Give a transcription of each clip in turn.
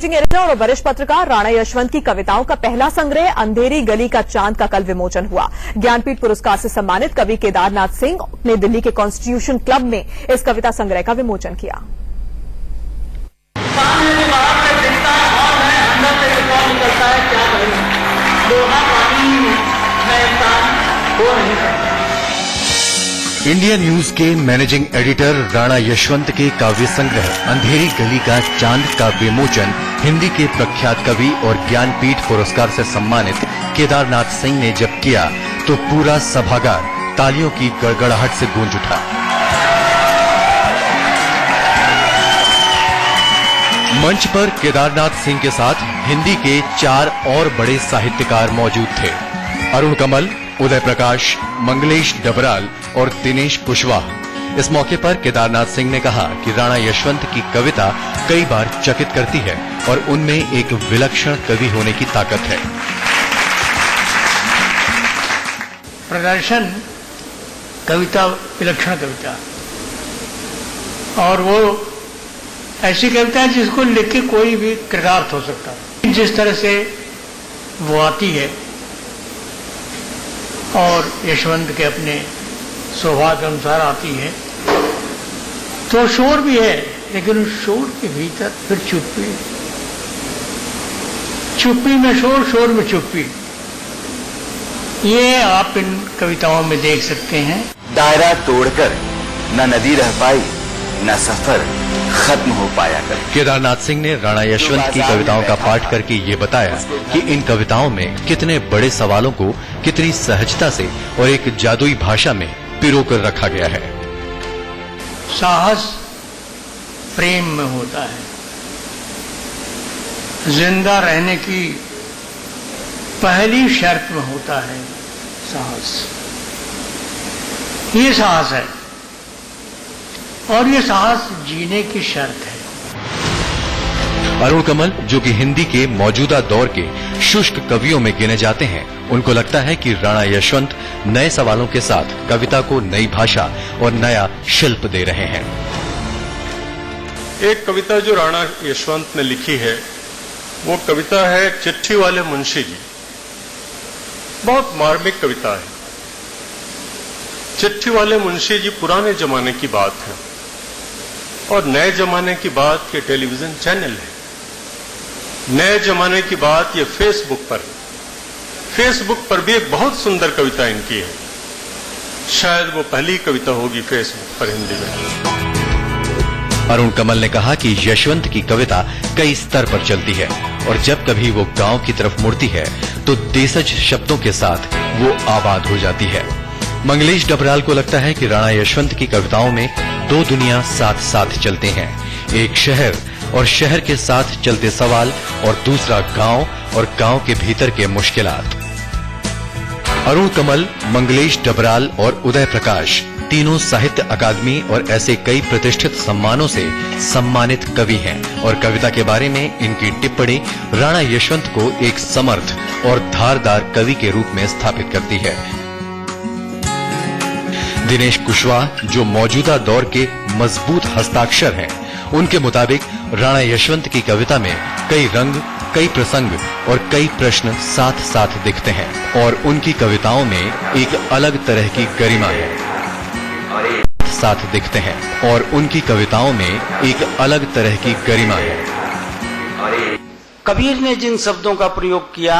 Editor और वरिष्ठ पत्रकार राणा यशवंत की कविताओं का पहला संग्रह अंधेरी गली का चांद का कल विमोचन हुआ। ज्ञानपीठ पुरस्कार से सम्मानित कवि केदारनाथ सिंह ने दिल्ली के कॉन्स्टिट्यूशन क्लब में इस कविता संग्रह का विमोचन किया। इंडिया न्यूज के मैनेजिंग एडिटर राणा यशवंत के काव्य संग्रह अंधेरी गली का चांद का विमोचन हिंदी के प्रख्यात कवि और ज्ञानपीठ पुरस्कार से सम्मानित केदारनाथ सिंह ने जब किया तो पूरा सभागार तालियों की गड़गड़ाहट से गूंज उठा। मंच पर केदारनाथ सिंह के साथ हिंदी के 4 और बड़े साहित्यकार मौजूद थे। अरुण कमल, उदय प्रकाश, मंगलेश डबराल और दिनेश कुशवाहा। इस मौके पर केदारनाथ सिंह ने कहा कि राणा यशवंत की कविता कई बार चकित करती है और उनमें एक विलक्षण कवि होने की ताकत है। प्रदर्शन कविता विलक्षण कविता, और वो ऐसी कविता है जिसको लिख के कोई भी कृतार्थ हो सकता है। जिस तरह से वो आती है और यशवंत के अपने स्वभाव के अनुसार आती है, तो शोर भी है, लेकिन उस शोर के भीतर फिर चुप्पी, चुप्पी में शोर, शोर में चुप्पी। ये आप इन कविताओं में देख सकते हैं। दायरा तोड़कर न नदी रह पाई, न सफर खत्म हो पाया कर। केदारनाथ सिंह ने राणा यशवंत की कविताओं का पाठ करके ये बताया कि इन कविताओं में कितने बड़े सवालों को कितनी सहजता से और एक जादुई भाषा में पिरोकर रखा गया है। साहस प्रेम में होता है, जिंदा रहने की पहली शर्त में होता है साहस। ये साहस है और ये साहस जीने की शर्त है। अरुण कमल, जो कि हिंदी के मौजूदा दौर के शुष्क कवियों में गिने जाते हैं, उनको लगता है कि राणा यशवंत नए सवालों के साथ कविता को नई भाषा और नया शिल्प दे रहे हैं। एक कविता जो राणा यशवंत ने लिखी है, वो कविता है चिट्ठी वाले मुंशी जी। बहुत मार्मिक कविता है। चिट्ठी वाले मुंशी जी पुराने जमाने की बात है और नए जमाने की बात ये टेलीविजन चैनल है। नए जमाने की बात ये फेसबुक पर है। फेसबुक पर भी एक बहुत सुंदर कविता इनकी है। शायद वो पहली कविता होगी फेसबुक पर हिंदी में। अरुण कमल ने कहा कि यशवंत की कविता कई स्तर पर चलती है और जब कभी वो गांव की तरफ मुड़ती है तो देशज शब्दों के साथ वो आबाद हो जाती है। मंगलेश डबराल को लगता है कि राणा यशवंत की कविताओं में 2 दुनिया साथ साथ चलते हैं, एक शहर और शहर के साथ चलते सवाल और दूसरा गांव और गांव के भीतर के मुश्किलात। अरुण कमल, मंगलेश डबराल और उदय प्रकाश तीनों साहित्य अकादमी और ऐसे कई प्रतिष्ठित सम्मानों से सम्मानित कवि हैं और कविता के बारे में इनकी टिप्पणी राणा यशवंत को एक समर्थ और धारदार कवि के रूप में स्थापित करती है। दिनेश कुशवाहा, जो मौजूदा दौर के मजबूत हस्ताक्षर हैं, उनके मुताबिक राणा यशवंत की कविता में कई रंग, कई प्रसंग और कई प्रश्न साथ साथ दिखते हैं और उनकी कविताओं में एक अलग तरह की गरिमा है। साथ दिखते हैं और उनकी कविताओं में एक अलग तरह की गरिमा है। कबीर ने जिन शब्दों का प्रयोग किया,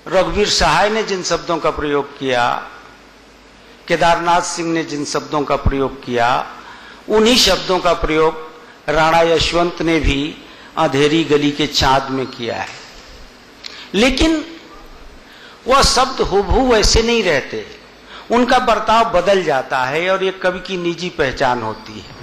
रघुवीर सहाय ने जिन शब्दों का प्रयोग किया, केदारनाथ सिंह ने जिन शब्दों का प्रयोग किया, उन्हीं शब्दों का प्रयोग राणा यशवंत ने भी अंधेरी गली के चांद में किया है। लेकिन वह शब्द हुबहू वैसे नहीं रहते, उनका बर्ताव बदल जाता है और ये कवि की निजी पहचान होती है।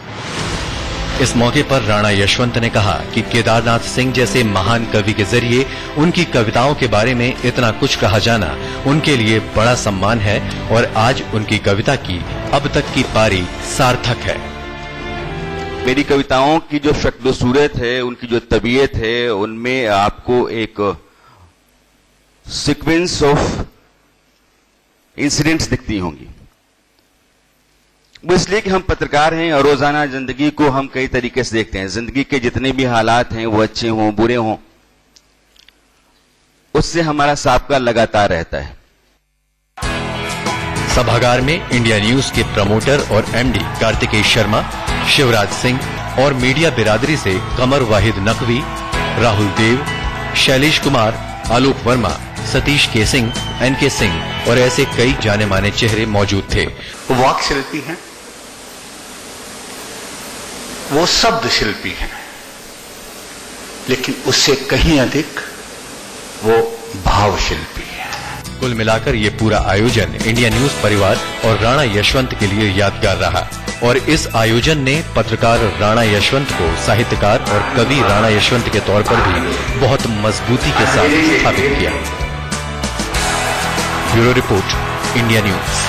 इस मौके पर राणा यशवंत ने कहा कि केदारनाथ सिंह जैसे महान कवि के जरिए उनकी कविताओं के बारे में इतना कुछ कहा जाना उनके लिए बड़ा सम्मान है और आज उनकी कविता की अब तक की पारी सार्थक है। मेरी कविताओं की जो शक्ल सूरत है, उनकी जो तबीयत है, उनमें आपको एक सीक्वेंस ऑफ इंसिडेंट्स दिखती होंगी। वो इसलिए कि हम पत्रकार हैं और रोजाना जिंदगी को हम कई तरीके से देखते हैं। जिंदगी के जितने भी हालात हैं वो अच्छे हों बुरे हों, उससे हमारा साबका लगातार रहता है। सभागार में इंडिया न्यूज के प्रमोटर और एमडी कार्तिकेय शर्मा, शिवराज सिंह और मीडिया बिरादरी से कमर वाहिद नकवी, राहुल देव, शैलेश कुमार, आलोक वर्मा, सतीश के सिंह, एनके सिंह और ऐसे कई जाने माने चेहरे मौजूद थे। वो वाक शिल्पी हैं, वो शब्द शिल्पी हैं, लेकिन उससे कहीं अधिक वो भाव शिल्पी है। कुल मिलाकर ये पूरा आयोजन इंडिया न्यूज परिवार और राणा यशवंत के लिए यादगार रहा और इस आयोजन ने पत्रकार राणा यशवंत को साहित्यकार और कवि राणा यशवंत के तौर पर भी बहुत मजबूती के साथ स्थापित किया। Bureau report, India news.